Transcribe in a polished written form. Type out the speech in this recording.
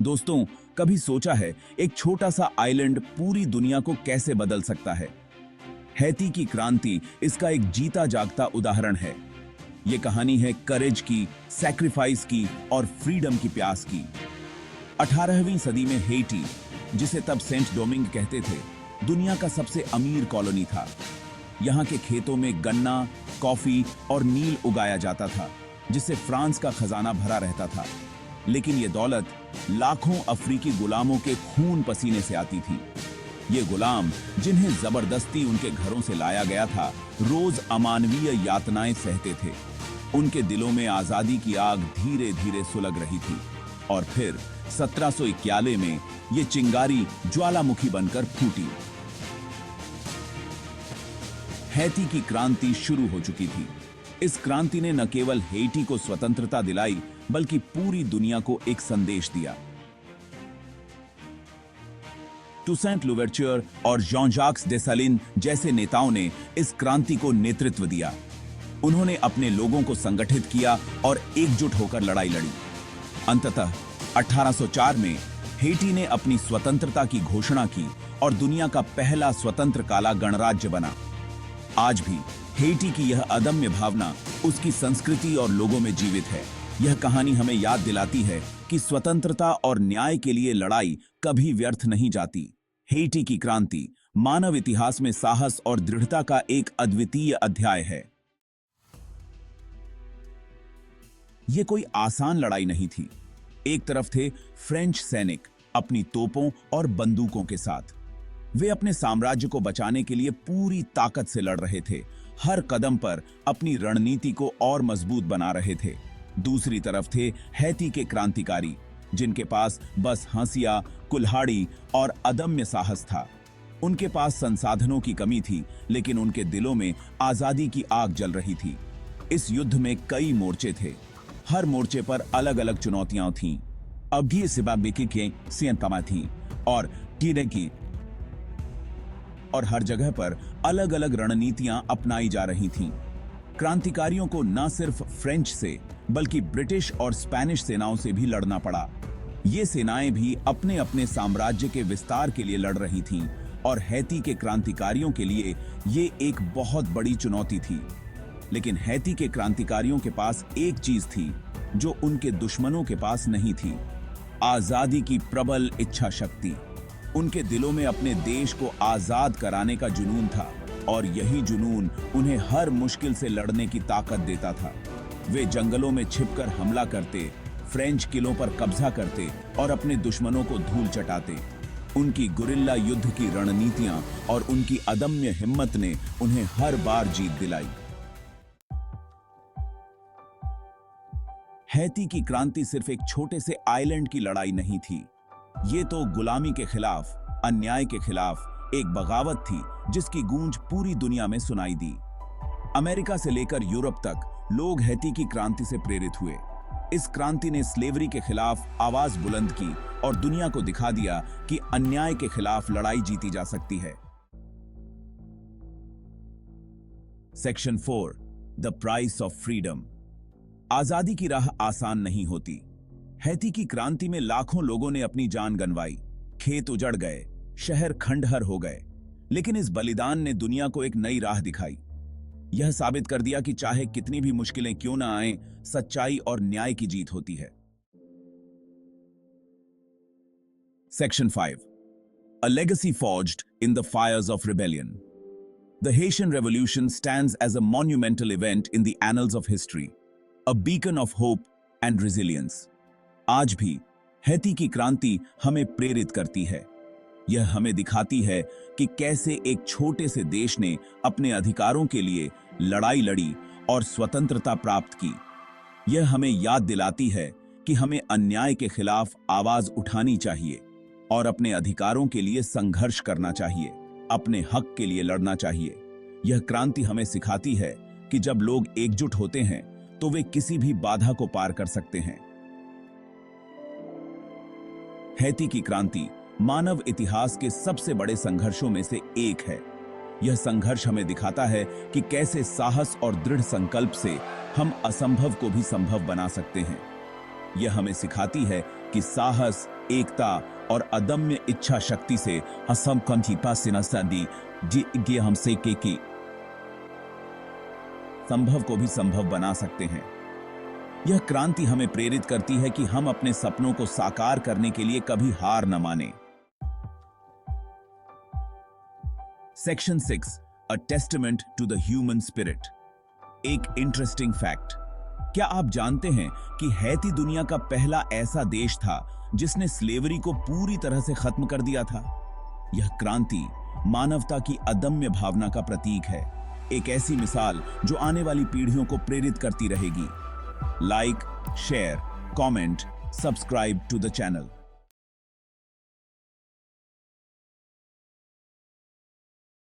दोस्तों, कभी सोचा है एक छोटा सा आइलैंड पूरी दुनिया को कैसे बदल सकता है? हैती की क्रांति इसका एक जीता जागता उदाहरण है। यह कहानी है करेज की, सैक्रिफाइस की और फ्रीडम की प्यास की। 18वीं सदी में हैती, जिसे तब सेंट डोमिंग कहते थे, दुनिया का सबसे अमीर कॉलोनी था। यहाँ के खेतों में गन्ना, कॉफी और नील उगाया जाता था, जिससे फ्रांस का खजाना भरा रहता था। लेकिन ये दौलत लाखों अफ्रीकी गुलामों के खून पसीने से आती थी। ये गुलाम, जिन्हें जबरदस्ती उनके घरों से लाया गया था, रोज अमानवीय यातनाएं सहते थे। उनके दिलों में आजादी की आग धीरे धीरे सुलग रही थी और फिर 1791 में ये चिंगारी ज्वालामुखी बनकर फूटी। हैती की क्रांति शुरू हो चुकी थी। इस क्रांति ने न केवल हैती को स्वतंत्रता दिलाई, बल्कि पूरी दुनिया को एक संदेश दिया। टुसेंट लुवर्चर और जॉन-जाक्स डेसालिन जैसे नेताओं ने इस क्रांति को नेतृत्व दिया। उन्होंने अपने लोगों को संगठित किया और एकजुट होकर लड़ाई लड़ी। अंततः 1804 में हैती ने अपनी स्वतंत्रता की घोषणा की और दुनिया का पहला स्वतंत्र काला गणराज्य बना। आज भी हैती की यह अदम्य भावना उसकी संस्कृति और लोगों में जीवित है। यह कहानी हमें याद दिलाती है कि स्वतंत्रता और न्याय के लिए लड़ाई कभी व्यर्थ नहीं जाती। हैती की क्रांति मानव इतिहास में साहस और दृढ़ता का एक अद्वितीय अध्याय है। यह कोई आसान लड़ाई नहीं थी। एक तरफ थे फ्रेंच सैनिक अपनी तोपों और बंदूकों के साथ। वे अपने साम्राज्य को बचाने के लिए पूरी ताकत से लड़ रहे थे, हर कदम पर अपनी रणनीति को और मजबूत बना रहे थे। दूसरी तरफ थे हैती के क्रांतिकारी, जिनके पास बस हंसिया, कुल्हाड़ी और अदम्य साहस था। उनके पास संसाधनों की कमी थी, लेकिन उनके दिलों में आजादी की आग जल रही थी। इस युद्ध में कई मोर्चे थे। हर मोर्चे पर अलग अलग चुनौतियां थीं। अभी सिबाबिकी के सियंतमा थी और टीरे की, और हर जगह पर अलग अलग रणनीतियां अपनाई जा रही थीं। क्रांतिकारियों को न सिर्फ फ्रेंच से, बल्कि ब्रिटिश और स्पेनिश सेनाओं से भी लड़ना पड़ा। ये सेनाएं भी अपने अपने साम्राज्य के विस्तार के लिए लड़ रही थीं और हैती के क्रांतिकारियों के लिए ये एक बहुत बड़ी चुनौती थी। लेकिन हैती के क्रांतिकारियों के पास एक चीज थी जो उनके दुश्मनों के पास नहीं थी: आजादी की प्रबल इच्छा शक्ति। उनके दिलों में अपने देश को आजाद कराने का जुनून था और यही जुनून उन्हें हर मुश्किल से लड़ने की ताकत देता था। वे जंगलों में छिपकर हमला करते, फ्रेंच किलों पर कब्जा करते और अपने दुश्मनों को धूल चटाते। उनकी गुरिल्ला युद्ध की रणनीतियां और उनकी अदम्य हिम्मत ने उन्हें हर बार जीत दिलाई। हैती की क्रांति सिर्फ एक छोटे से आइलैंड की लड़ाई नहीं थी। ये तो गुलामी के खिलाफ, अन्याय के खिलाफ एक बगावत थी जिसकी गूंज पूरी दुनिया में सुनाई दी। अमेरिका से लेकर यूरोप तक लोग हैती की क्रांति से प्रेरित हुए। इस क्रांति ने स्लेवरी के खिलाफ आवाज बुलंद की और दुनिया को दिखा दिया कि अन्याय के खिलाफ लड़ाई जीती जा सकती है। Section 4, the price of freedom. आजादी की राह आसान नहीं होती। हैती की क्रांति में लाखों लोगों ने अपनी जान गंवाई, खेत उजड़ गए, शहर खंडहर हो गए। लेकिन इस बलिदान ने दुनिया को एक नई राह दिखाई। यह साबित कर दिया कि चाहे कितनी भी मुश्किलें क्यों ना आएं, सच्चाई और न्याय की जीत होती है। Section 5, A legacy forged in the fires of rebellion. The Haitian Revolution stands as a monumental event in the annals of history, a beacon of hope and resilience. आज भी हैती की क्रांति हमें प्रेरित करती है। यह हमें दिखाती है कि कैसे एक छोटे से देश ने अपने अधिकारों के लिए लड़ाई लड़ी और स्वतंत्रता प्राप्त की। यह हमें याद दिलाती है कि हमें अन्याय के खिलाफ आवाज उठानी चाहिए और अपने अधिकारों के लिए संघर्ष करना चाहिए, अपने हक के लिए लड़ना चाहिए। यह क्रांति हमें सिखाती है कि जब लोग एकजुट होते हैं तो वे किसी भी बाधा को पार कर सकते हैं। हैती की क्रांति मानव इतिहास के सबसे बड़े संघर्षों में से एक है। यह संघर्ष हमें दिखाता है कि कैसे साहस और दृढ़ संकल्प से हम असंभव को भी संभव बना सकते हैं। यह हमें सिखाती है कि साहस, एकता और अदम्य इच्छा शक्ति से हसम कंठीपा सिनासंदी जी हमसे की संभव को भी संभव बना सकते हैं। यह क्रांति हमें प्रेरित करती है कि हम अपने सपनों को साकार करने के लिए कभी हार न माने। Section 6, a testament to the human spirit. एक इंटरेस्टिंग फैक्ट, क्या आप जानते हैं कि हैती दुनिया का पहला ऐसा देश था जिसने स्लेवरी को पूरी तरह से खत्म कर दिया था? यह क्रांति मानवता की अदम्य भावना का प्रतीक है, एक ऐसी मिसाल जो आने वाली पीढ़ियों को प्रेरित करती रहेगी। Like, share, comment, subscribe to the channel.